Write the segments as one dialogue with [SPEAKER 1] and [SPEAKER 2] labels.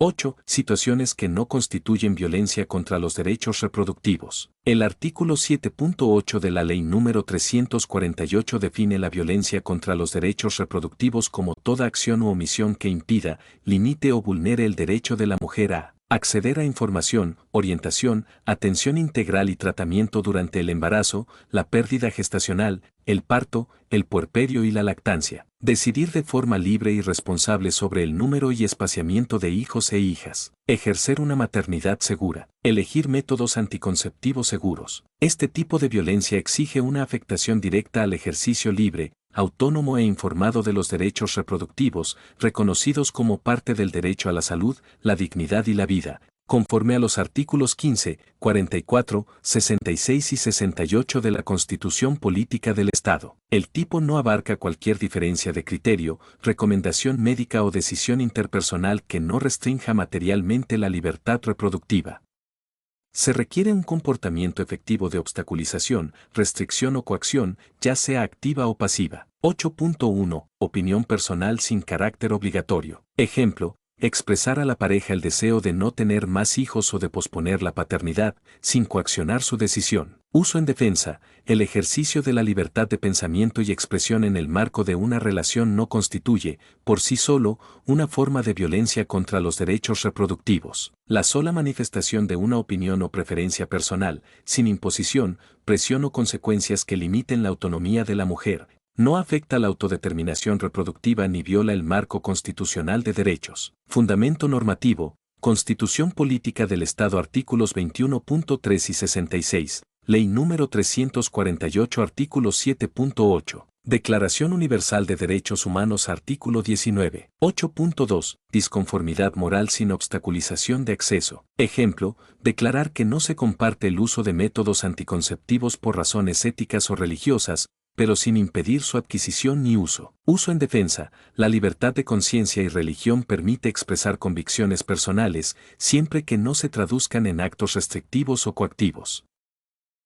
[SPEAKER 1] 8. Situaciones que no constituyen violencia contra los derechos reproductivos. El artículo 7.8 de la Ley número 348 define la violencia contra los derechos reproductivos como toda acción u omisión que impida, limite o vulnere el derecho de la mujer a acceder a información, orientación, atención integral y tratamiento durante el embarazo, la pérdida gestacional, el parto, el puerperio y la lactancia. Decidir de forma libre y responsable sobre el número y espaciamiento de hijos e hijas. Ejercer una maternidad segura. Elegir métodos anticonceptivos seguros. Este tipo de violencia exige una afectación directa al ejercicio libre, autónomo e informado de los derechos reproductivos, reconocidos como parte del derecho a la salud, la dignidad y la vida, conforme a los artículos 15, 44, 66 y 68 de la Constitución Política del Estado. El tipo no abarca cualquier diferencia de criterio, recomendación médica o decisión interpersonal que no restrinja materialmente la libertad reproductiva. Se requiere un comportamiento efectivo de obstaculización, restricción o coacción, ya sea activa o pasiva. 8.1. Opinión personal sin carácter obligatorio. Ejemplo, expresar a la pareja el deseo de no tener más hijos o de posponer la paternidad, sin coaccionar su decisión. Uso en defensa. El ejercicio de la libertad de pensamiento y expresión en el marco de una relación no constituye, por sí solo, una forma de violencia contra los derechos reproductivos. La sola manifestación de una opinión o preferencia personal, sin imposición, presión o consecuencias que limiten la autonomía de la mujer, no afecta la autodeterminación reproductiva ni viola el marco constitucional de derechos. Fundamento normativo. Constitución Política del Estado artículos 21.3 y 66. Ley número 348 artículo 7.8. Declaración Universal de Derechos Humanos artículo 19. 8.2. Disconformidad moral sin obstaculización de acceso. Ejemplo, declarar que no se comparte el uso de métodos anticonceptivos por razones éticas o religiosas, pero sin impedir su adquisición ni uso. Uso en defensa. La libertad de conciencia y religión permite expresar convicciones personales, siempre que no se traduzcan en actos restrictivos o coactivos.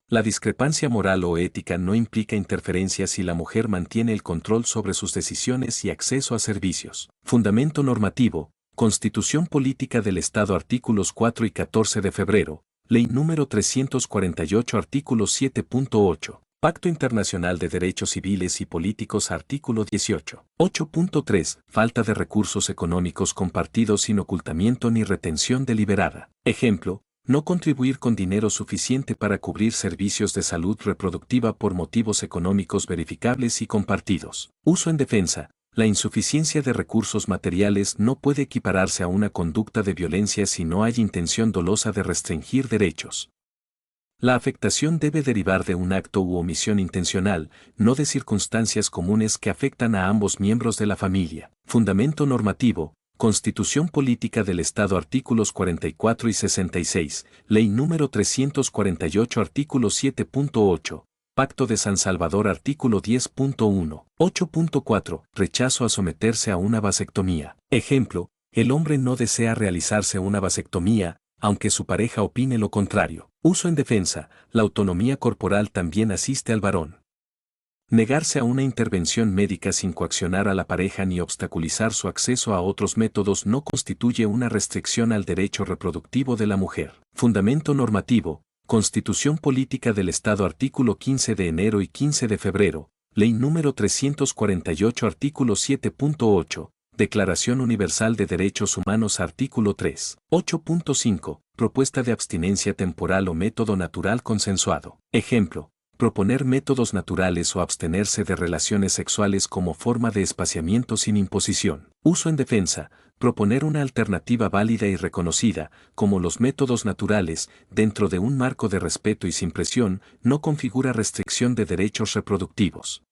[SPEAKER 1] La discrepancia moral o ética no implica interferencia si la mujer mantiene el control sobre sus decisiones y acceso a servicios. Fundamento normativo. Constitución Política del Estado artículos 4 y 14 de febrero. Ley número 348 artículo 7.8. Pacto Internacional de Derechos Civiles y Políticos artículo 18. 8.3. Falta de recursos económicos compartidos sin ocultamiento ni retención deliberada. Ejemplo, no contribuir con dinero suficiente para cubrir servicios de salud reproductiva por motivos económicos verificables y compartidos. Uso en defensa. La insuficiencia de recursos materiales no puede equipararse a una conducta de violencia si no hay intención dolosa de restringir derechos. La afectación debe derivar de un acto u omisión intencional, no de circunstancias comunes que afectan a ambos miembros de la familia. Fundamento normativo. Constitución Política del Estado artículos 44 y 66, Ley número 348 artículo 7.8, Pacto de San Salvador artículo 10.1, 8.4, rechazo a someterse a una vasectomía. Ejemplo, el hombre no desea realizarse una vasectomía, aunque su pareja opine lo contrario. Uso en defensa. La autonomía corporal también asiste al varón. Negarse a una intervención médica sin coaccionar a la pareja ni obstaculizar su acceso a otros métodos no constituye una restricción al derecho reproductivo de la mujer. Fundamento normativo. Constitución Política del Estado artículo 15 de enero y 15 de febrero. Ley número 348 artículo 7.8. Declaración Universal de Derechos Humanos artículo 3. 8.5. Propuesta de abstinencia temporal o método natural consensuado. Ejemplo, proponer métodos naturales o abstenerse de relaciones sexuales como forma de espaciamiento sin imposición. Uso en defensa. Proponer una alternativa válida y reconocida, como los métodos naturales, dentro de un marco de respeto y sin presión, no configura restricción de derechos reproductivos.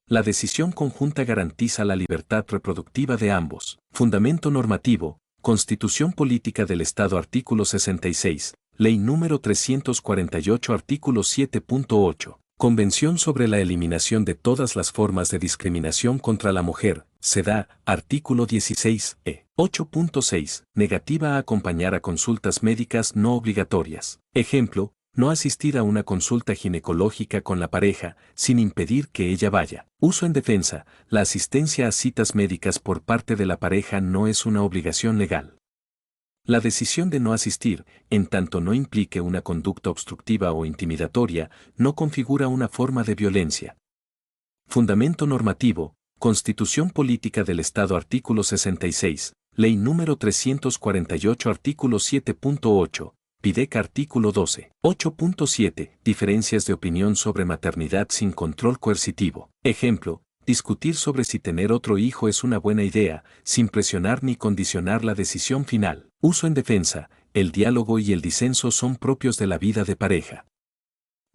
[SPEAKER 1] La decisión conjunta garantiza la libertad reproductiva de ambos. Fundamento normativo. Constitución Política del Estado artículo 66, Ley número 348 artículo 7.8. Convención sobre la eliminación de todas las formas de discriminación contra la mujer, CEDAW, artículo 16, 8.6. Negativa a acompañar a consultas médicas no obligatorias. Ejemplo, no asistir a una consulta ginecológica con la pareja, sin impedir que ella vaya. Uso en defensa. La asistencia a citas médicas por parte de la pareja no es una obligación legal. La decisión de no asistir, en tanto no implique una conducta obstructiva o intimidatoria, no configura una forma de violencia. Fundamento normativo, Constitución Política del Estado artículo 66, Ley número 348 artículo 7.8, PIDEC artículo 12. 8.7. Diferencias de opinión sobre maternidad sin control coercitivo. Ejemplo, discutir sobre si tener otro hijo es una buena idea, sin presionar ni condicionar la decisión final. Uso en defensa, el diálogo y el disenso son propios de la vida de pareja.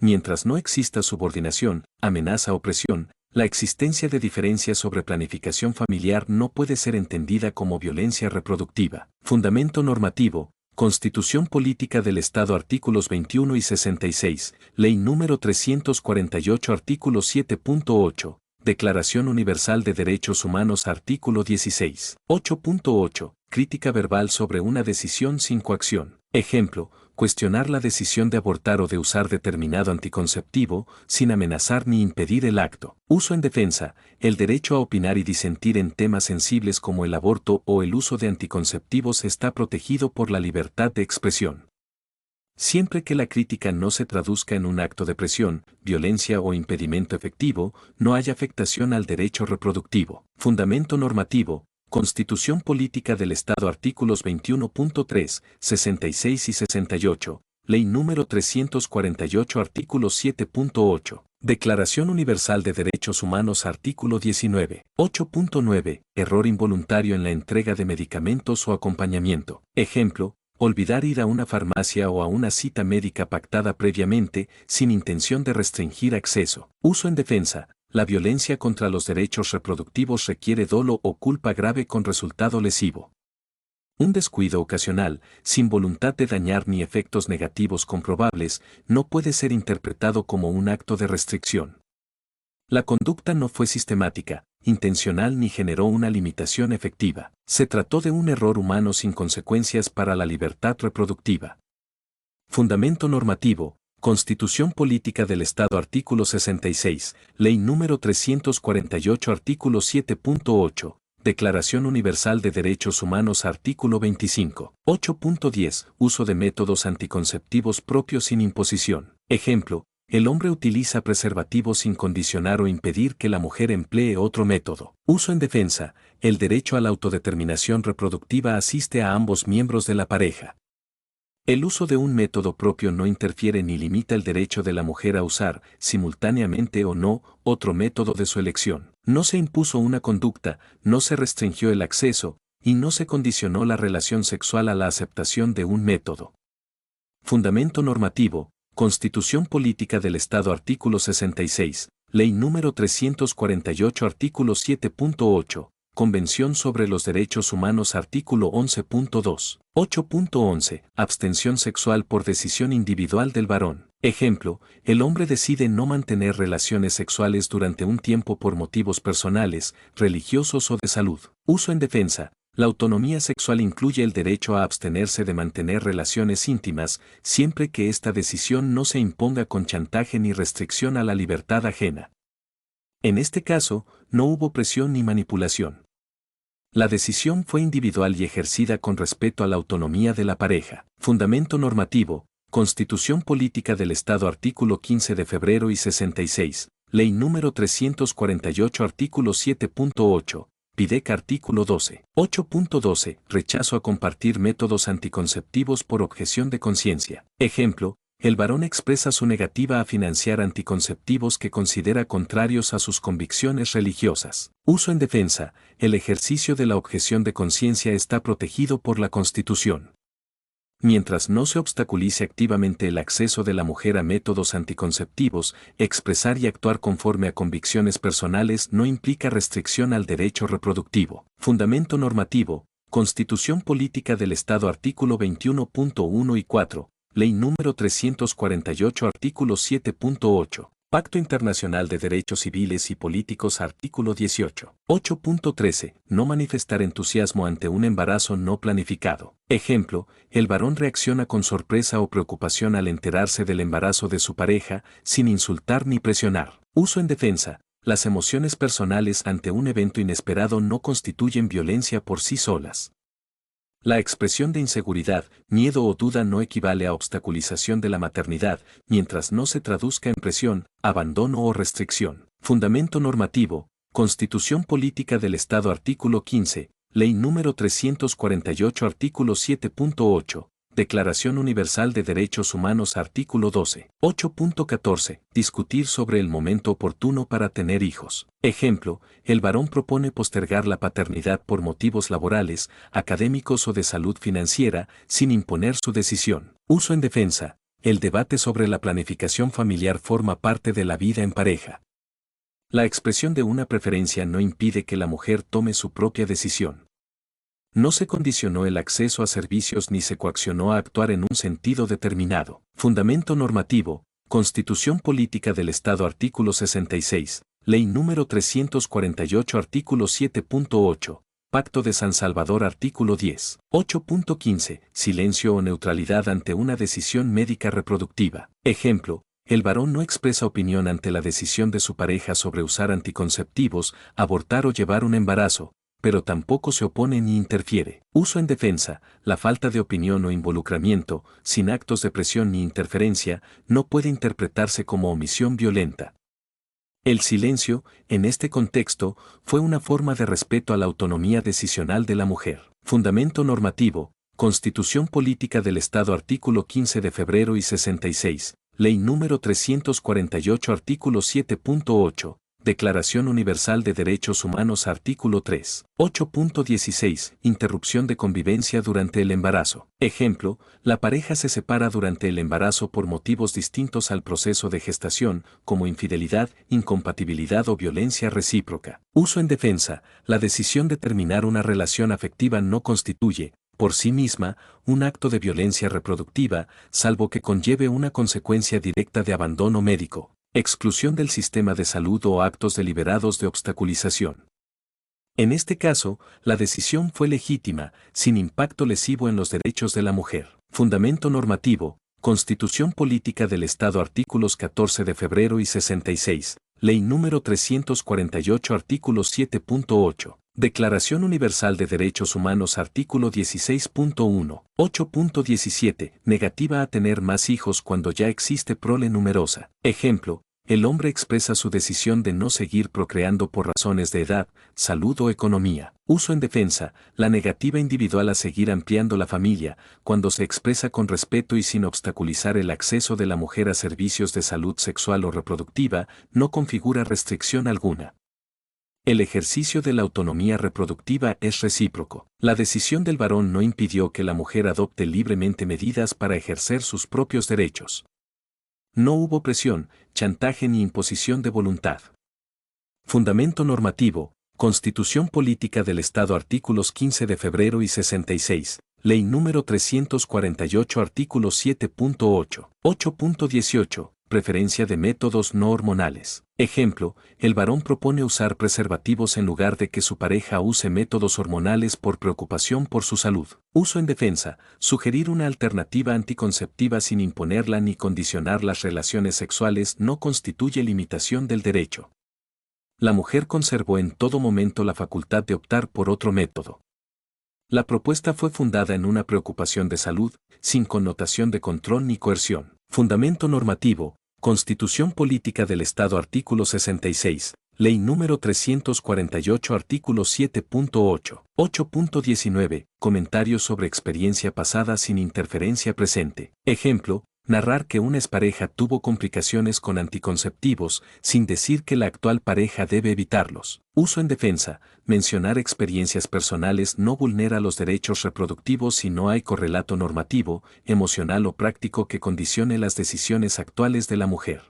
[SPEAKER 1] Mientras no exista subordinación, amenaza o presión, la existencia de diferencias sobre planificación familiar no puede ser entendida como violencia reproductiva. Fundamento normativo, Constitución Política del Estado artículos 21 y 66, Ley número 348 artículo 7.8, Declaración Universal de Derechos Humanos artículo 16. 8.8, Crítica verbal sobre una decisión sin coacción. Ejemplo, cuestionar la decisión de abortar o de usar determinado anticonceptivo, sin amenazar ni impedir el acto. Uso en defensa, el derecho a opinar y disentir en temas sensibles como el aborto o el uso de anticonceptivos está protegido por la libertad de expresión. Siempre que la crítica no se traduzca en un acto de presión, violencia o impedimento efectivo, no haya afectación al derecho reproductivo. Fundamento normativo, Constitución Política del Estado artículos 21.3, 66 y 68, Ley número 348 artículo 7.8, Declaración Universal de Derechos Humanos artículo 19. 8.9, Error involuntario en la entrega de medicamentos o acompañamiento. Ejemplo, olvidar ir a una farmacia o a una cita médica pactada previamente, sin intención de restringir acceso. Uso en defensa, la violencia contra los derechos reproductivos requiere dolo o culpa grave con resultado lesivo. Un descuido ocasional, sin voluntad de dañar ni efectos negativos comprobables, no puede ser interpretado como un acto de restricción. La conducta no fue sistemática, intencional ni generó una limitación efectiva. Se trató de un error humano sin consecuencias para la libertad reproductiva. Fundamento normativo, Constitución Política del Estado artículo 66, Ley número 348 artículo 7.8, Declaración Universal de Derechos Humanos artículo 25. 8.10, Uso de métodos anticonceptivos propios sin imposición. Ejemplo, el hombre utiliza preservativos sin condicionar o impedir que la mujer emplee otro método. Uso en defensa, el derecho a la autodeterminación reproductiva asiste a ambos miembros de la pareja. El uso de un método propio no interfiere ni limita el derecho de la mujer a usar, simultáneamente o no, otro método de su elección. No se impuso una conducta, no se restringió el acceso, y no se condicionó la relación sexual a la aceptación de un método. Fundamento normativo, Constitución Política del Estado artículo 66, Ley número 348 artículo 7.8, Convención sobre los Derechos Humanos artículo 11.2. 8.11. Abstención sexual por decisión individual del varón. Ejemplo, el hombre decide no mantener relaciones sexuales durante un tiempo por motivos personales, religiosos o de salud. Uso en defensa. La autonomía sexual incluye el derecho a abstenerse de mantener relaciones íntimas, siempre que esta decisión no se imponga con chantaje ni restricción a la libertad ajena. En este caso, no hubo presión ni manipulación. La decisión fue individual y ejercida con respeto a la autonomía de la pareja. Fundamento normativo, Constitución Política del Estado artículo 15 de febrero y 66, Ley número 348 artículo 7.8, PIDEC artículo 12. 8.12, Rechazo a compartir métodos anticonceptivos por objeción de conciencia. Ejemplo, el varón expresa su negativa a financiar anticonceptivos que considera contrarios a sus convicciones religiosas. Uso en defensa, el ejercicio de la objeción de conciencia está protegido por la Constitución. Mientras no se obstaculice activamente el acceso de la mujer a métodos anticonceptivos, expresar y actuar conforme a convicciones personales no implica restricción al derecho reproductivo. Fundamento normativo, Constitución Política del Estado artículo 21.1 y 4. Ley número 348 artículo 7.8, Pacto Internacional de Derechos Civiles y Políticos artículo 18. 8.13, No manifestar entusiasmo ante un embarazo no planificado. Ejemplo, el varón reacciona con sorpresa o preocupación al enterarse del embarazo de su pareja, sin insultar ni presionar. Uso en defensa, las emociones personales ante un evento inesperado no constituyen violencia por sí solas. La expresión de inseguridad, miedo o duda no equivale a obstaculización de la maternidad, mientras no se traduzca en presión, abandono o restricción. Fundamento normativo, Constitución Política del Estado artículo 15, Ley número 348 artículo 7.8, Declaración Universal de Derechos Humanos artículo 12. 8.14. Discutir sobre el momento oportuno para tener hijos. Ejemplo, el varón propone postergar la paternidad por motivos laborales, académicos o de salud financiera, sin imponer su decisión. Uso en defensa. El debate sobre la planificación familiar forma parte de la vida en pareja. La expresión de una preferencia no impide que la mujer tome su propia decisión. No se condicionó el acceso a servicios ni se coaccionó a actuar en un sentido determinado. Fundamento normativo, Constitución Política del Estado artículo 66, Ley número 348 artículo 7.8, Pacto de San Salvador artículo 10. 8.15. Silencio o neutralidad ante una decisión médica reproductiva. Ejemplo, el varón no expresa opinión ante la decisión de su pareja sobre usar anticonceptivos, abortar o llevar un embarazo, pero tampoco se opone ni interfiere. Uso en defensa, la falta de opinión o involucramiento, sin actos de presión ni interferencia, no puede interpretarse como omisión violenta. El silencio, en este contexto, fue una forma de respeto a la autonomía decisional de la mujer. Fundamento normativo, Constitución Política del Estado artículo 15 de febrero y 66, Ley número 348 artículo 7.8, Declaración Universal de Derechos Humanos artículo 3. 8.16. Interrupción de convivencia durante el embarazo. Ejemplo, la pareja se separa durante el embarazo por motivos distintos al proceso de gestación, como infidelidad, incompatibilidad o violencia recíproca. Uso en defensa, la decisión de terminar una relación afectiva no constituye, por sí misma, un acto de violencia reproductiva, salvo que conlleve una consecuencia directa de abandono médico, exclusión del sistema de salud o actos deliberados de obstaculización. En este caso, la decisión fue legítima, sin impacto lesivo en los derechos de la mujer. Fundamento normativo, Constitución Política del Estado artículos 14 de febrero y 66, Ley número 348 artículo 7.8, Declaración Universal de Derechos Humanos artículo 16.1, 8.17, negativa a tener más hijos cuando ya existe prole numerosa. Ejemplo, el hombre expresa su decisión de no seguir procreando por razones de edad, salud o economía. Uso en defensa, la negativa individual a seguir ampliando la familia, cuando se expresa con respeto y sin obstaculizar el acceso de la mujer a servicios de salud sexual o reproductiva, no configura restricción alguna. El ejercicio de la autonomía reproductiva es recíproco. La decisión del varón no impidió que la mujer adopte libremente medidas para ejercer sus propios derechos. No hubo presión, chantaje ni imposición de voluntad. Fundamento normativo, Constitución Política del Estado artículos 15 de febrero y 66, Ley número 348 artículo 7.8, 8.18, preferencia de métodos no hormonales. Ejemplo, el varón propone usar preservativos en lugar de que su pareja use métodos hormonales por preocupación por su salud. Uso en defensa, sugerir una alternativa anticonceptiva sin imponerla ni condicionar las relaciones sexuales no constituye limitación del derecho. La mujer conservó en todo momento la facultad de optar por otro método. La propuesta fue fundada en una preocupación de salud, sin connotación de control ni coerción. Fundamento normativo, Constitución Política del Estado artículo 66, Ley número 348 artículo 7.8, 8.19, comentarios sobre experiencia pasada sin interferencia presente. Ejemplo, narrar que una expareja tuvo complicaciones con anticonceptivos, sin decir que la actual pareja debe evitarlos. Uso en defensa, mencionar experiencias personales no vulnera los derechos reproductivos si no hay correlato normativo, emocional o práctico que condicione las decisiones actuales de la mujer.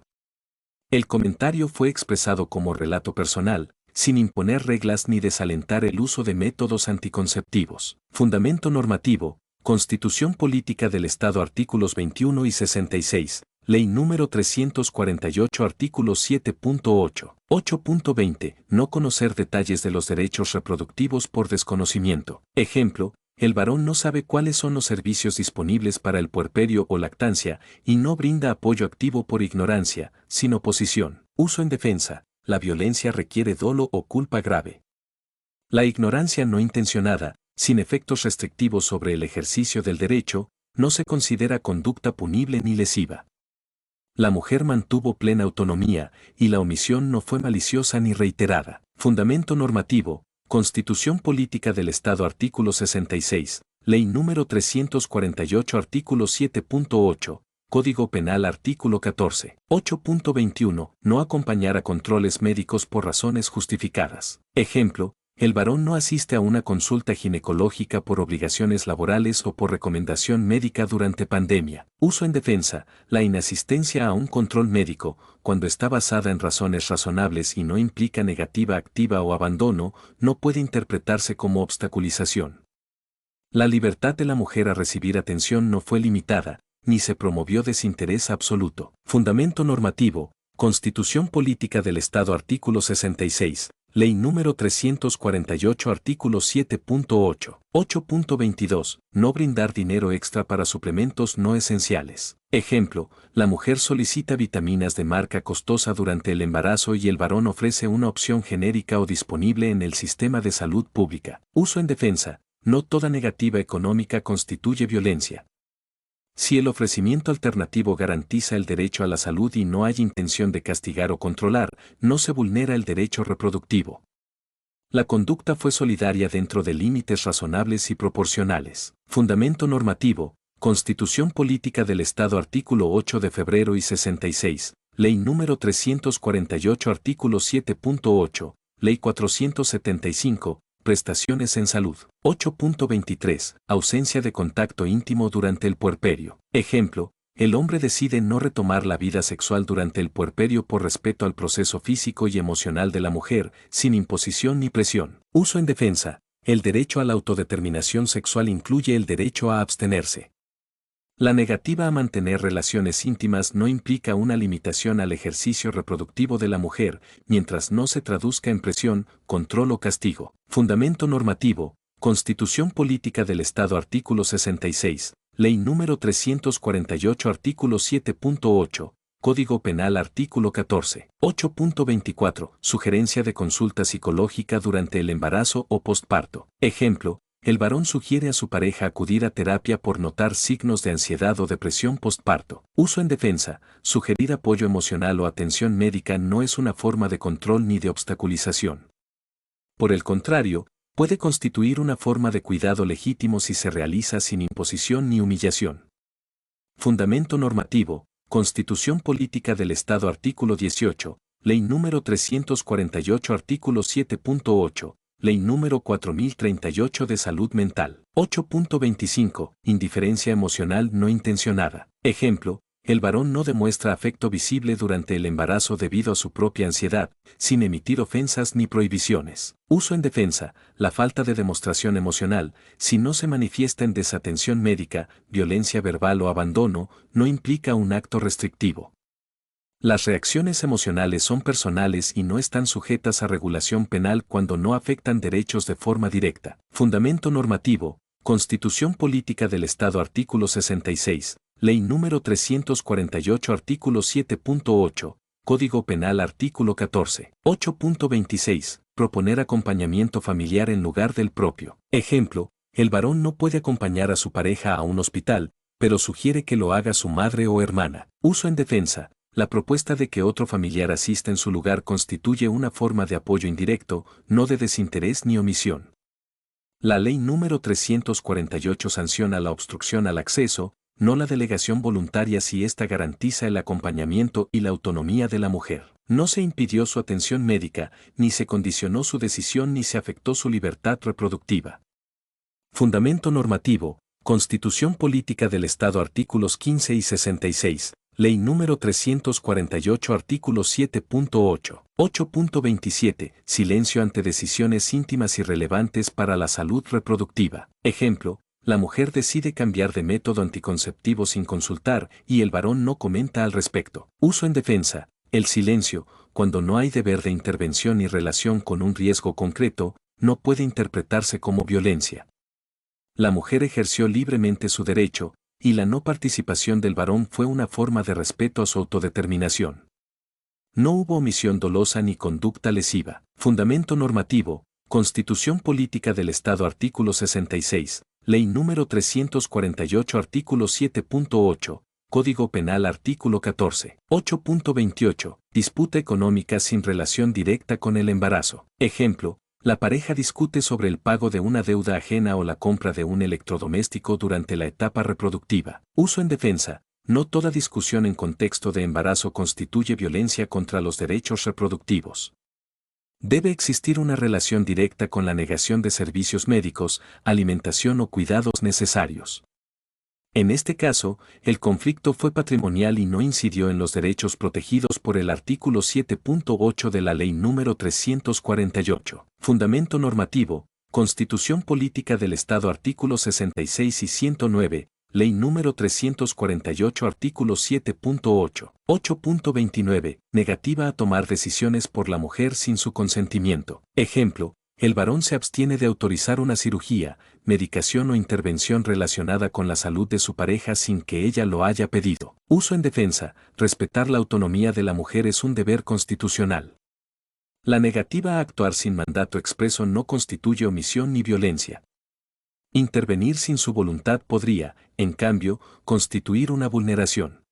[SPEAKER 1] El comentario fue expresado como relato personal, sin imponer reglas ni desalentar el uso de métodos anticonceptivos. Fundamento normativo, Constitución Política del Estado artículos 21 y 66, Ley número 348 artículo 7.8, 8.20, no conocer detalles de los derechos reproductivos por desconocimiento. Ejemplo, el varón no sabe cuáles son los servicios disponibles para el puerperio o lactancia y no brinda apoyo activo por ignorancia, sin oposición. Uso en defensa, la violencia requiere dolo o culpa grave. La ignorancia no intencionada, sin efectos restrictivos sobre el ejercicio del derecho, no se considera conducta punible ni lesiva. La mujer mantuvo plena autonomía, y la omisión no fue maliciosa ni reiterada. Fundamento normativo, Constitución Política del Estado artículo 66, Ley número 348 artículo 7.8, Código Penal artículo 14. 8.21. No acompañar a controles médicos por razones justificadas. Ejemplo, el varón no asiste a una consulta ginecológica por obligaciones laborales o por recomendación médica durante pandemia. Uso en defensa, la inasistencia a un control médico, cuando está basada en razones razonables y no implica negativa activa o abandono, no puede interpretarse como obstaculización. La libertad de la mujer a recibir atención no fue limitada, ni se promovió desinterés absoluto. Fundamento normativo, Constitución Política del Estado artículo 66, Ley número 348 artículo 7.8. 8.22. No brindar dinero extra para suplementos no esenciales. Ejemplo, la mujer solicita vitaminas de marca costosa durante el embarazo y el varón ofrece una opción genérica o disponible en el sistema de salud pública. Uso en defensa, no toda negativa económica constituye violencia. Si el ofrecimiento alternativo garantiza el derecho a la salud y no hay intención de castigar o controlar, no se vulnera el derecho reproductivo. La conducta fue solidaria dentro de límites razonables y proporcionales. Fundamento normativo, Constitución Política del Estado artículo 8 de febrero y 66, Ley número 348 artículo 7.8, Ley 475, Prestaciones en salud. 8.23. Ausencia de contacto íntimo durante el puerperio. Ejemplo, el hombre decide no retomar la vida sexual durante el puerperio por respeto al proceso físico y emocional de la mujer, sin imposición ni presión. Uso en defensa, el derecho a la autodeterminación sexual incluye el derecho a abstenerse. La negativa a mantener relaciones íntimas no implica una limitación al ejercicio reproductivo de la mujer, mientras no se traduzca en presión, control o castigo. Fundamento normativo, Constitución Política del Estado artículo 66, Ley número 348 artículo 7.8, Código Penal artículo 14. 8.24. Sugerencia de consulta psicológica durante el embarazo o postparto. Ejemplo, el varón sugiere a su pareja acudir a terapia por notar signos de ansiedad o depresión postparto. Uso en defensa, sugerir apoyo emocional o atención médica no es una forma de control ni de obstaculización. Por el contrario, puede constituir una forma de cuidado legítimo si se realiza sin imposición ni humillación. Fundamento normativo, Constitución Política del Estado artículo 18, Ley número 348 artículo 7.8, Ley número 4038 de Salud Mental. 8.25. Indiferencia emocional no intencionada. Ejemplo, el varón no demuestra afecto visible durante el embarazo debido a su propia ansiedad, sin emitir ofensas ni prohibiciones. Uso en defensa, la falta de demostración emocional, si no se manifiesta en desatención médica, violencia verbal o abandono, no implica un acto restrictivo. Las reacciones emocionales son personales y no están sujetas a regulación penal cuando no afectan derechos de forma directa. Fundamento normativo, Constitución Política del Estado artículo 66, Ley número 348 artículo 7.8, Código Penal artículo 14. 8.26. Proponer acompañamiento familiar en lugar del propio. Ejemplo, el varón no puede acompañar a su pareja a un hospital, pero sugiere que lo haga su madre o hermana. Uso en defensa. La propuesta de que otro familiar asista en su lugar constituye una forma de apoyo indirecto, no de desinterés ni omisión. La Ley número 348 sanciona la obstrucción al acceso, no la delegación voluntaria si ésta garantiza el acompañamiento y la autonomía de la mujer. No se impidió su atención médica, ni se condicionó su decisión ni se afectó su libertad reproductiva. Fundamento normativo, Constitución Política del Estado artículos 15 y 66. Ley número 348 artículo 7.8. 8.27. Silencio ante decisiones íntimas y relevantes para la salud reproductiva. Ejemplo, la mujer decide cambiar de método anticonceptivo sin consultar y el varón no comenta al respecto. Uso en defensa. El silencio, cuando no hay deber de intervención ni relación con un riesgo concreto, no puede interpretarse como violencia. La mujer ejerció libremente su derecho, y la no participación del varón fue una forma de respeto a su autodeterminación. No hubo omisión dolosa ni conducta lesiva. Fundamento normativo, Constitución Política del Estado artículo 66, Ley número 348 artículo 7.8, Código Penal artículo 14. 8.28. Disputa económica sin relación directa con el embarazo. Ejemplo, la pareja discute sobre el pago de una deuda ajena o la compra de un electrodoméstico durante la etapa reproductiva. Uso en defensa. No toda discusión en contexto de embarazo constituye violencia contra los derechos reproductivos. Debe existir una relación directa con la negación de servicios médicos, alimentación o cuidados necesarios. En este caso, el conflicto fue patrimonial y no incidió en los derechos protegidos por el artículo 7.8 de la Ley número 348. Fundamento normativo, Constitución Política del Estado artículos 66 y 109, Ley número 348 artículo 7.8. 8.29. Negativa a tomar decisiones por la mujer sin su consentimiento. Ejemplo, el varón se abstiene de autorizar una cirugía, medicación o intervención relacionada con la salud de su pareja sin que ella lo haya pedido. Uso en defensa. Respetar la autonomía de la mujer es un deber constitucional. La negativa a actuar sin mandato expreso no constituye omisión ni violencia. Intervenir sin su voluntad podría, en cambio, constituir una vulneración.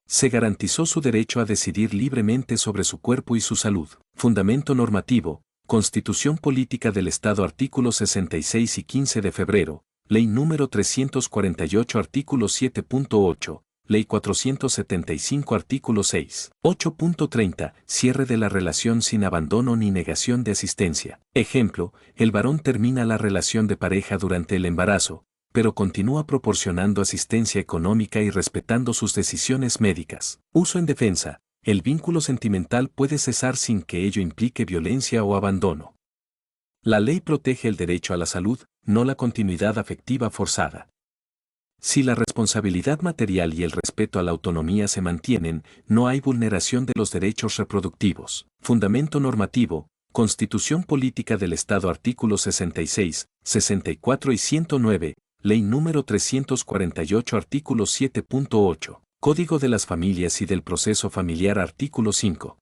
[SPEAKER 1] Se garantizó su derecho a decidir libremente sobre su cuerpo y su salud. Fundamento normativo, Constitución Política del Estado artículos 66 y 15 de febrero, Ley número 348 artículo 7.8, Ley 475 artículo 6. 8.30. Cierre de la relación sin abandono ni negación de asistencia. Ejemplo, el varón termina la relación de pareja durante el embarazo, pero continúa proporcionando asistencia económica y respetando sus decisiones médicas. Uso en defensa. El vínculo sentimental puede cesar sin que ello implique violencia o abandono. La ley protege el derecho a la salud, no la continuidad afectiva forzada. Si la responsabilidad material y el respeto a la autonomía se mantienen, no hay vulneración de los derechos reproductivos. Fundamento normativo, Constitución Política del Estado artículos 66, 64 y 109, Ley número 348 artículo 7.8. Código de las Familias y del Proceso Familiar artículo 5.